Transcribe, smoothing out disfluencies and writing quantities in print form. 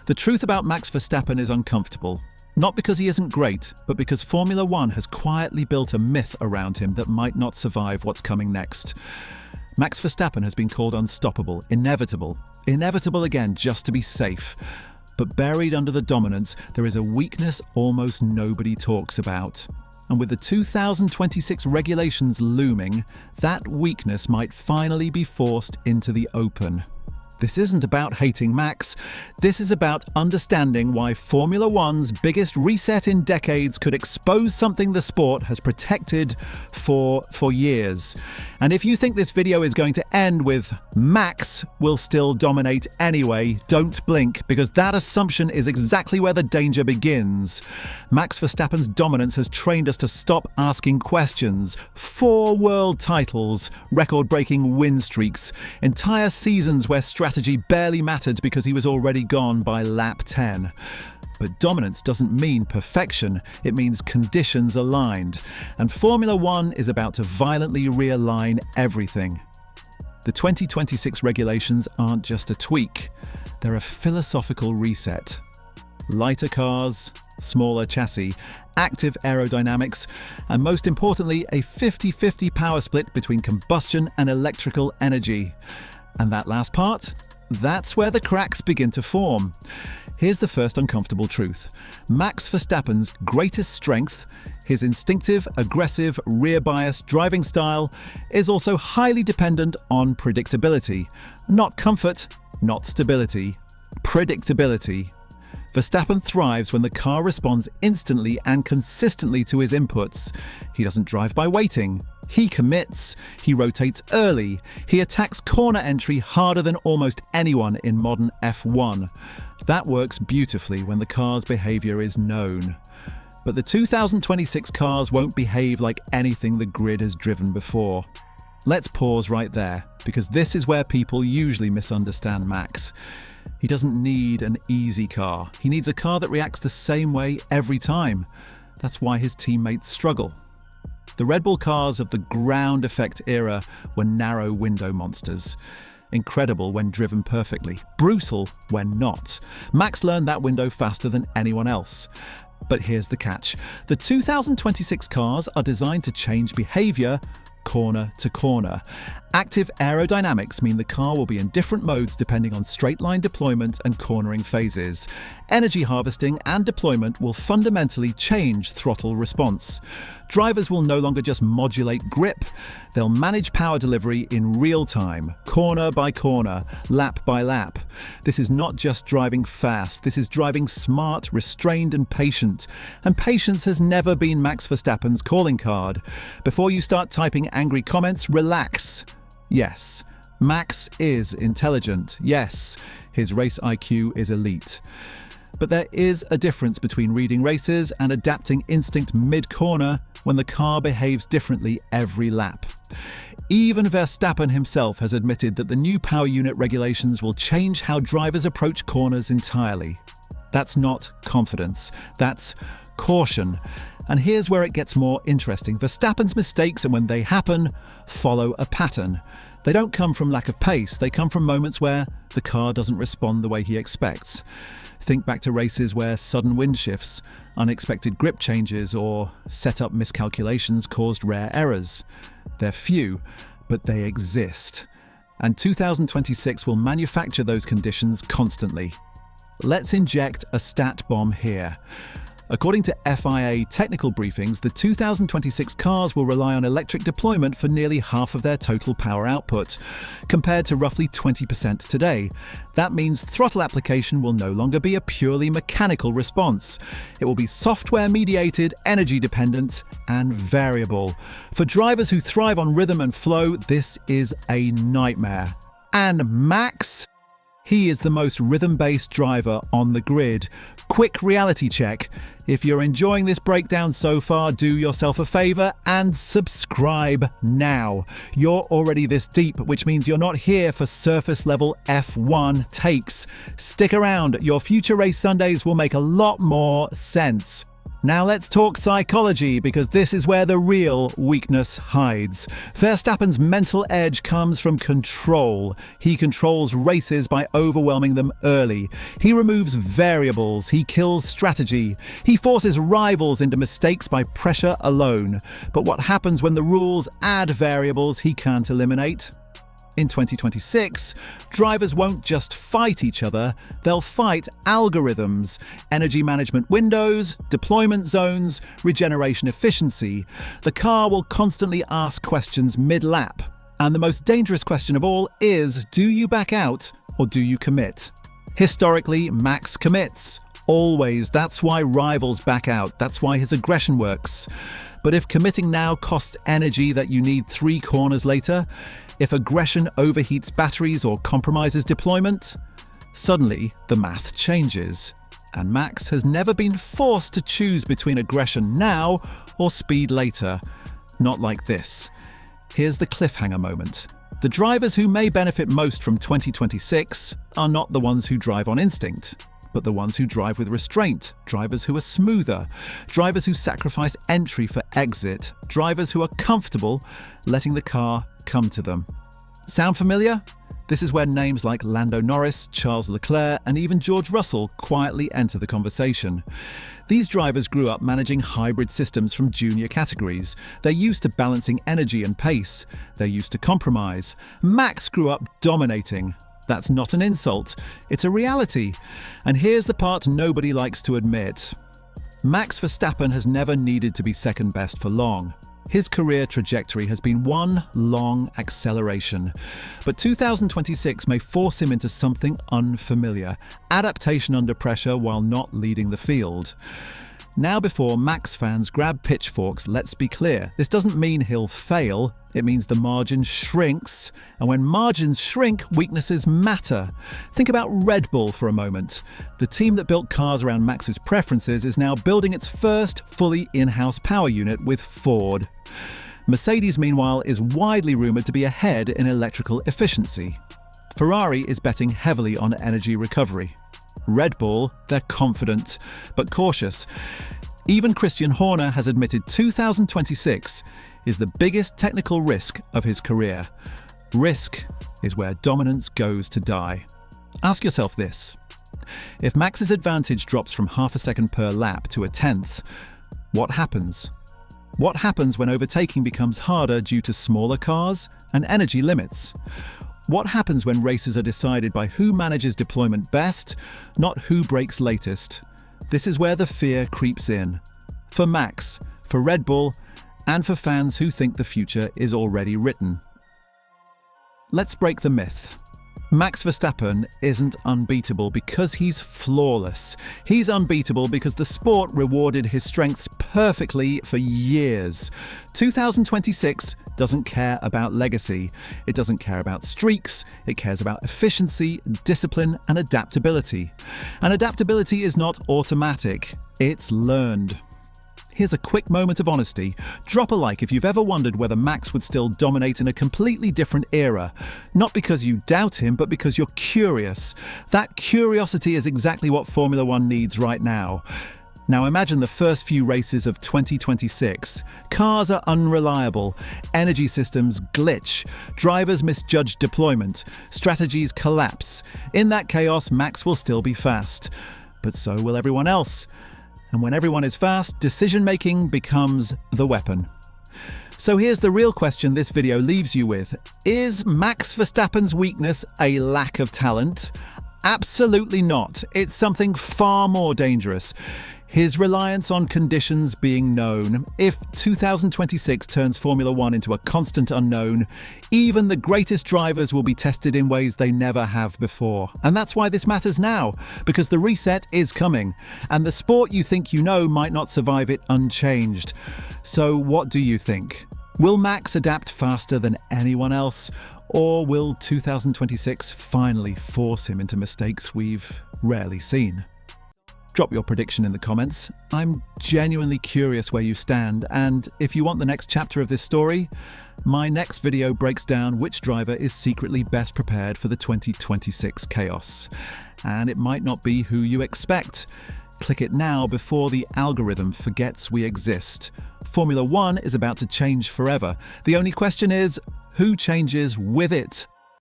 The truth about Max Verstappen is uncomfortable. Not because he isn't great, but because Formula One has quietly built a myth around him that might not survive what's coming next. Max Verstappen has been called unstoppable, inevitable again just to be safe. But buried under the dominance, there is a weakness almost nobody talks about. And with the 2026 regulations looming, that weakness might finally be forced into the open. This isn't about hating Max. This is about understanding why Formula One's biggest reset in decades could expose something the sport has protected for years. And if you think this video is going to end with Max will still dominate anyway, don't blink, because that assumption is exactly where the danger begins. Max Verstappen's dominance has trained us to stop asking questions. 4 world titles, record-breaking win streaks, entire seasons where strategy barely mattered because he was already gone by lap 10. But dominance doesn't mean perfection, it means conditions aligned. And Formula One is about to violently realign everything. The 2026 regulations aren't just a tweak, they're a philosophical reset. Lighter cars, smaller chassis, active aerodynamics, and most importantly, a 50-50 power split between combustion and electrical energy. And that last part? That's where the cracks begin to form. Here's the first uncomfortable truth. Max Verstappen's greatest strength, his instinctive, aggressive, rear-biased driving style, is also highly dependent on predictability. Not comfort, not stability. Predictability. Verstappen thrives when the car responds instantly and consistently to his inputs. He doesn't drive by waiting. He commits, he rotates early, he attacks corner entry harder than almost anyone in modern F1. That works beautifully when the car's behaviour is known. But the 2026 cars won't behave like anything the grid has driven before. Let's pause right there, because this is where people usually misunderstand Max. He doesn't need an easy car, he needs a car that reacts the same way every time. That's why his teammates struggle. The Red Bull cars of the ground effect era were narrow window monsters. Incredible when driven perfectly, brutal when not. Max learned that window faster than anyone else. But here's the catch. The 2026 cars are designed to change behaviour corner to corner. Active aerodynamics mean the car will be in different modes depending on straight line deployment and cornering phases. Energy harvesting and deployment will fundamentally change throttle response. Drivers will no longer just modulate grip, they'll manage power delivery in real time, corner by corner, lap by lap. This is not just driving fast, this is driving smart, restrained and patient. And patience has never been Max Verstappen's calling card. Before you start typing angry comments, relax. Yes, Max is intelligent. Yes, his race IQ is elite. But there is a difference between reading races and adapting instinct mid-corner when the car behaves differently every lap. Even Verstappen himself has admitted that the new power unit regulations will change how drivers approach corners entirely. That's not confidence, that's caution. And here's where it gets more interesting. Verstappen's mistakes, and when they happen, follow a pattern. They don't come from lack of pace, they come from moments where the car doesn't respond the way he expects. Think back to races where sudden wind shifts, unexpected grip changes, or setup miscalculations caused rare errors. They're few, but they exist. And 2026 will manufacture those conditions constantly. Let's inject a stat bomb here. According to FIA technical briefings, the 2026 cars will rely on electric deployment for nearly half of their total power output, compared to roughly 20% today. That means throttle application will no longer be a purely mechanical response. It will be software-mediated, energy-dependent, and variable. For drivers who thrive on rhythm and flow, this is a nightmare. And Max? He is the most rhythm-based driver on the grid. Quick reality check. If you're enjoying this breakdown so far, do yourself a favor and subscribe now. You're already this deep, which means you're not here for surface-level F1 takes. Stick around, your future race Sundays will make a lot more sense. Now let's talk psychology, because this is where the real weakness hides. Verstappen's mental edge comes from control. He controls races by overwhelming them early. He removes variables. He kills strategy. He forces rivals into mistakes by pressure alone. But what happens when the rules add variables he can't eliminate? In 2026, drivers won't just fight each other, they'll fight algorithms, energy management windows, deployment zones, regeneration efficiency. The car will constantly ask questions mid-lap. And the most dangerous question of all is, do you back out or do you commit? Historically, Max commits. Always. That's why rivals back out. That's why his aggression works. But if committing now costs energy that you need 3 corners later, if aggression overheats batteries or compromises deployment, suddenly the math changes. And Max has never been forced to choose between aggression now or speed later. Not like this. Here's the cliffhanger moment. The drivers who may benefit most from 2026 are not the ones who drive on instinct, but the ones who drive with restraint, drivers who are smoother, drivers who sacrifice entry for exit, drivers who are comfortable letting the car come to them. Sound familiar? This is where names like Lando Norris, Charles Leclerc, and even George Russell quietly enter the conversation. These drivers grew up managing hybrid systems from junior categories. They're used to balancing energy and pace. They're used to compromise. Max grew up dominating. That's not an insult. It's a reality. And here's the part nobody likes to admit. Max Verstappen has never needed to be second best for long. His career trajectory has been one long acceleration. But 2026 may force him into something unfamiliar, adaptation under pressure while not leading the field. Now, before Max fans grab pitchforks, let's be clear. This doesn't mean he'll fail. It means the margin shrinks. And when margins shrink, weaknesses matter. Think about Red Bull for a moment. The team that built cars around Max's preferences is now building its first fully in-house power unit with Ford. Mercedes, meanwhile, is widely rumoured to be ahead in electrical efficiency. Ferrari is betting heavily on energy recovery. Red Bull, they're confident, but cautious. Even Christian Horner has admitted 2026 is the biggest technical risk of his career. Risk is where dominance goes to die. Ask yourself this. If Max's advantage drops from half a second per lap to a tenth, what happens? What happens when overtaking becomes harder due to smaller cars and energy limits? What happens when races are decided by who manages deployment best, not who brakes latest? This is where the fear creeps in. For Max, for Red Bull, and for fans who think the future is already written. Let's break the myth. Max Verstappen isn't unbeatable because he's flawless. He's unbeatable because the sport rewarded his strengths perfectly for years. 2026 doesn't care about legacy. It doesn't care about streaks. It cares about efficiency, discipline, and adaptability. And adaptability is not automatic. It's learned. Here's a quick moment of honesty. Drop a like if you've ever wondered whether Max would still dominate in a completely different era. Not because you doubt him, but because you're curious. That curiosity is exactly what Formula One needs right now. Now imagine the first few races of 2026. Cars are unreliable, energy systems glitch, drivers misjudge deployment, strategies collapse. In that chaos, Max will still be fast. But so will everyone else. And when everyone is fast, decision-making becomes the weapon. So here's the real question this video leaves you with. Is Max Verstappen's weakness a lack of talent? Absolutely not. It's something far more dangerous. His reliance on conditions being known. If 2026 turns Formula One into a constant unknown, even the greatest drivers will be tested in ways they never have before. And that's why this matters now, because the reset is coming, and the sport you think you know might not survive it unchanged. So what do you think? Will Max adapt faster than anyone else, or will 2026 finally force him into mistakes we've rarely seen? Drop your prediction in the comments. I'm genuinely curious where you stand, and if you want the next chapter of this story, my next video breaks down which driver is secretly best prepared for the 2026 chaos. And it might not be who you expect. Click it now before the algorithm forgets we exist. Formula One is about to change forever. The only question is, who changes with it?